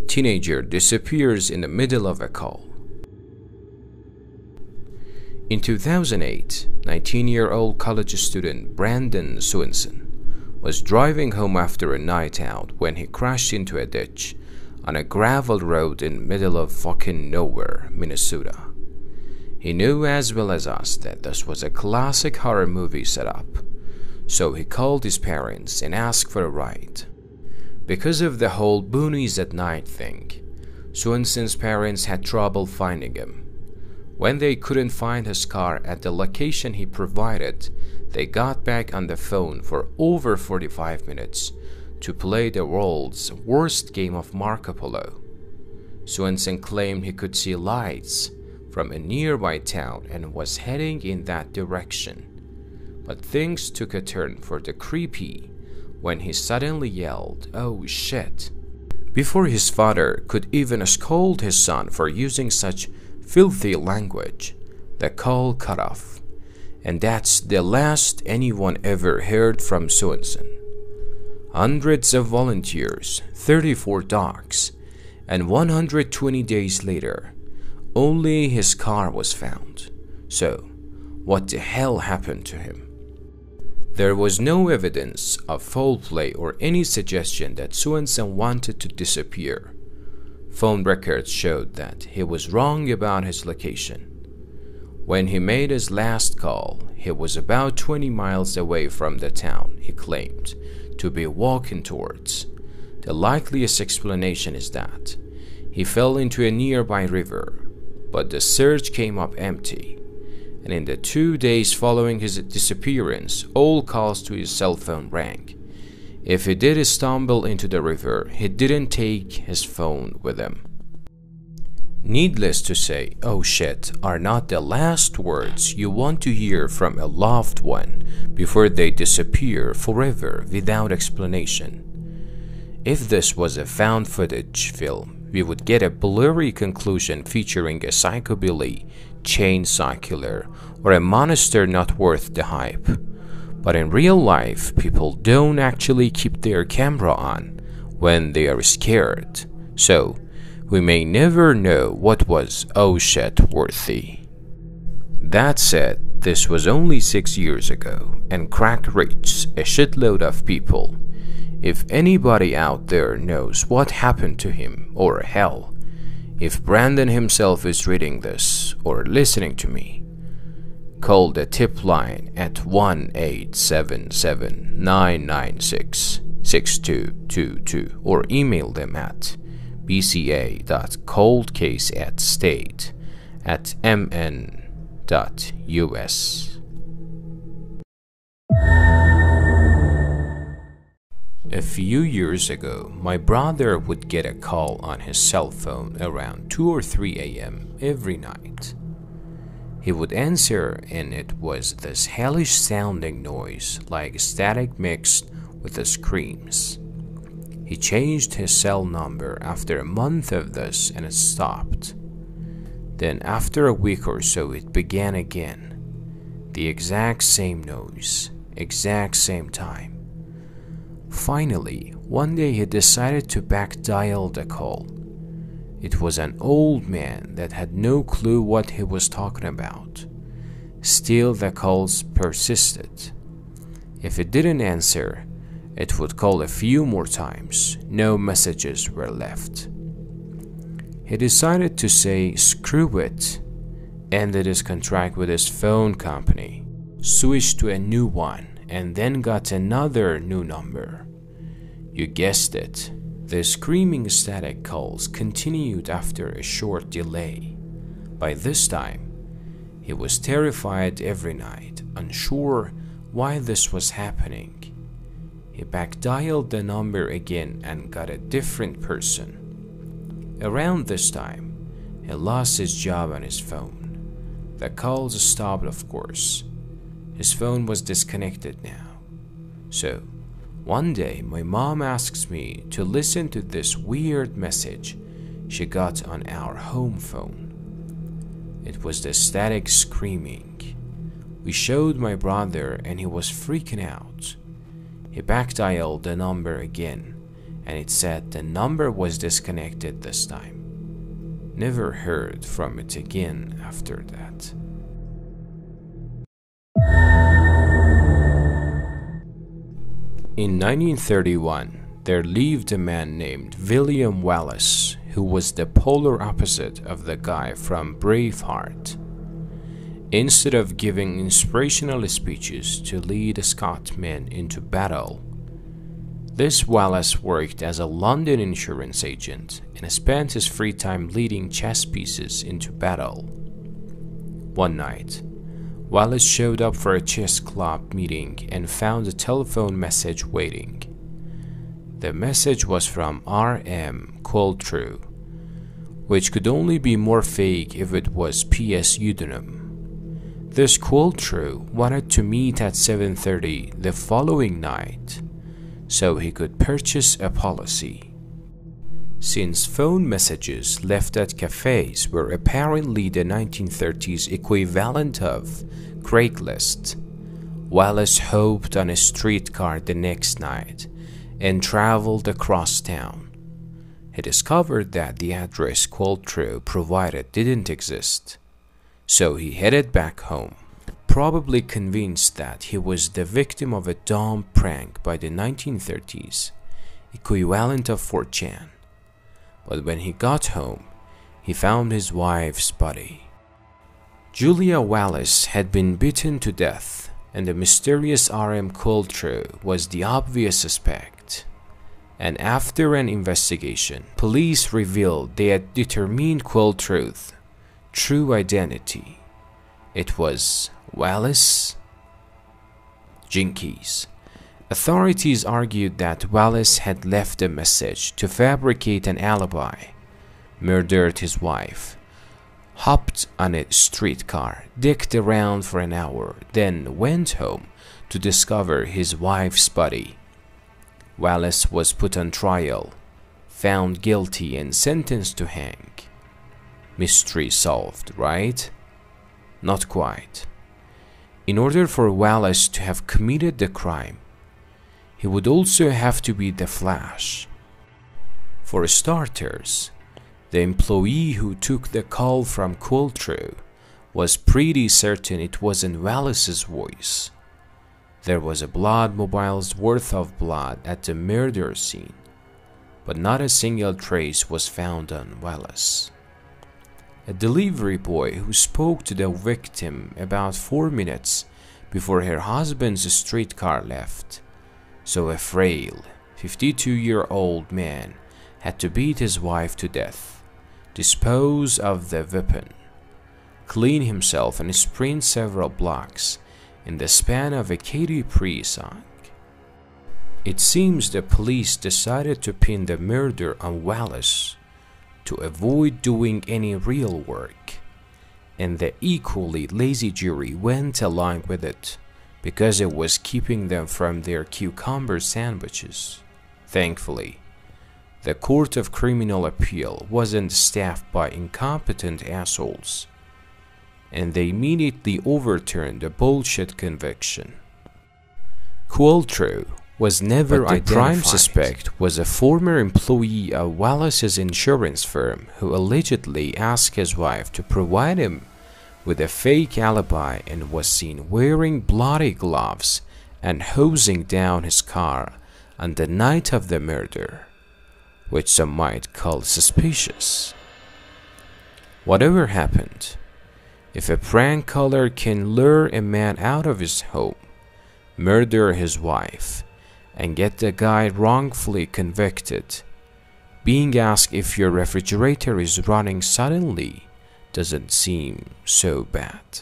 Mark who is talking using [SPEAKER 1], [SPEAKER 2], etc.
[SPEAKER 1] Teenager disappears in the middle of a call. In 2008, 19-year-old college student Brandon Swenson was driving home after a night out when he crashed into a ditch on a gravel road in middle of fucking nowhere, Minnesota. He knew as well as us that this was a classic horror movie setup, so he called his parents and asked for a ride. Because of the whole boonies at night thing, Swenson's parents had trouble finding him. When they couldn't find his car at the location he provided, they got back on the phone for over 45 minutes to play the world's worst game of Marco Polo. Swenson claimed he could see lights from a nearby town and was heading in that direction. But things took a turn for the creepy when he suddenly yelled, "Oh shit," before his father could even scold his son for using such filthy language. The call cut off, and that's the last anyone ever heard from Swenson. Hundreds of volunteers, 34 dogs, and 120 days later, only his car was found. So, what the hell happened to him? There was no evidence of foul play or any suggestion that Swenson wanted to disappear. Phone records showed that he was wrong about his location. When he made his last call, he was about 20 miles away from the town he claimed to be walking towards. The likeliest explanation is that he fell into a nearby river, but the search came up empty. And in the 2 days following his disappearance, all calls to his cell phone rang. If he did stumble into the river, he didn't take his phone with him. Needless to say, "oh shit" are not the last words you want to hear from a loved one before they disappear forever without explanation. If this was a found footage film, we would get a blurry conclusion featuring a psychobilly, chainsaw killer, or a monster not worth the hype. But in real life, people don't actually keep their camera on when they are scared, so we may never know what was oh shit worthy. That said, this was only 6 years ago, and crack reached a shitload of people. If anybody out there knows what happened to him, or hell, if Brandon himself is reading this or listening to me, call the tip line at 1-877-996-6222 or email them at bca.coldcaseatstate@mn.us. A few years ago, my brother would get a call on his cell phone around 2 or 3 a.m. every night. He would answer, and it was this hellish sounding noise, like static mixed with the screams. He changed his cell number after a month of this and it stopped. Then after a week or so it began again. The exact same noise, exact same time. Finally, one day he decided to back dial the call. It was an old man that had no clue what he was talking about. Still, the calls persisted. If it didn't answer, it would call a few more times. No messages were left. He decided to say screw it, ended his contract with his phone company, switched to a new one, and then got another new number. You guessed it. The screaming static calls continued after a short delay. By this time, he was terrified every night, unsure why this was happening. He back-dialed the number again and got a different person. Around this time, he lost his job on his phone. The calls stopped, of course. His phone was disconnected now. So, one day, my mom asks me to listen to this weird message she got on our home phone. It was the static screaming. We showed my brother and he was freaking out. He back-dialed the number again and it said the number was disconnected this time. Never heard from it again after that. In 1931, there lived a man named William Wallace, who was the polar opposite of the guy from Braveheart. Instead of giving inspirational speeches to lead Scotsmen into battle, this Wallace worked as a London insurance agent and spent his free time leading chess pieces into battle. One night, Wallace showed up for a chess club meeting and found a telephone message waiting. The message was from R.M. Coultrue, which could only be more fake if it was P.S. Udinum. This Coultrue wanted to meet at 7:30 the following night, so he could purchase a policy. Since phone messages left at cafes were apparently the 1930s equivalent of Craigslist, Wallace hoped on a streetcar the next night and traveled across town. He discovered that the address Coultrue provided didn't exist, so he headed back home, probably convinced that he was the victim of a dumb prank by the 1930s, equivalent of 4chan. But when he got home, he found his wife's body. Julia Wallace had been beaten to death, and the mysterious R.M. Coultrue was the obvious suspect. And after an investigation, police revealed they had determined Coultrue's true identity. It was Wallace Jenkins. Authorities argued that Wallace had left a message to fabricate an alibi, murdered his wife, hopped on a streetcar, dicked around for an hour, then went home to discover his wife's body. Wallace was put on trial, found guilty, and sentenced to hang. Mystery solved, right? Not quite. In order for Wallace to have committed the crime, he would also have to be the Flash. For starters, the employee who took the call from Coultrue was pretty certain it wasn't Wallace's voice. There was a blood mobile's worth of blood at the murder scene, but not a single trace was found on Wallace. A delivery boy who spoke to the victim about 4 minutes before her husband's streetcar left, so a frail, 52-year-old man had to beat his wife to death, dispose of the weapon, clean himself, and sprint several blocks in the span of a Katy Perry song. It seems the police decided to pin the murder on Wallace to avoid doing any real work, and the equally lazy jury went along with it because it was keeping them from their cucumber sandwiches. Thankfully, the Court of Criminal Appeal wasn't staffed by incompetent assholes, and they immediately overturned the bullshit conviction. Coultrue was never identified. The prime suspect was a former employee of Wallace's insurance firm who allegedly asked his wife to provide him with a fake alibi and was seen wearing bloody gloves and hosing down his car on the night of the murder, which some might call suspicious. Whatever happened, if a prank caller can lure a man out of his home, murder his wife, and get the guy wrongfully convicted, being asked if your refrigerator is running suddenly doesn't seem so bad.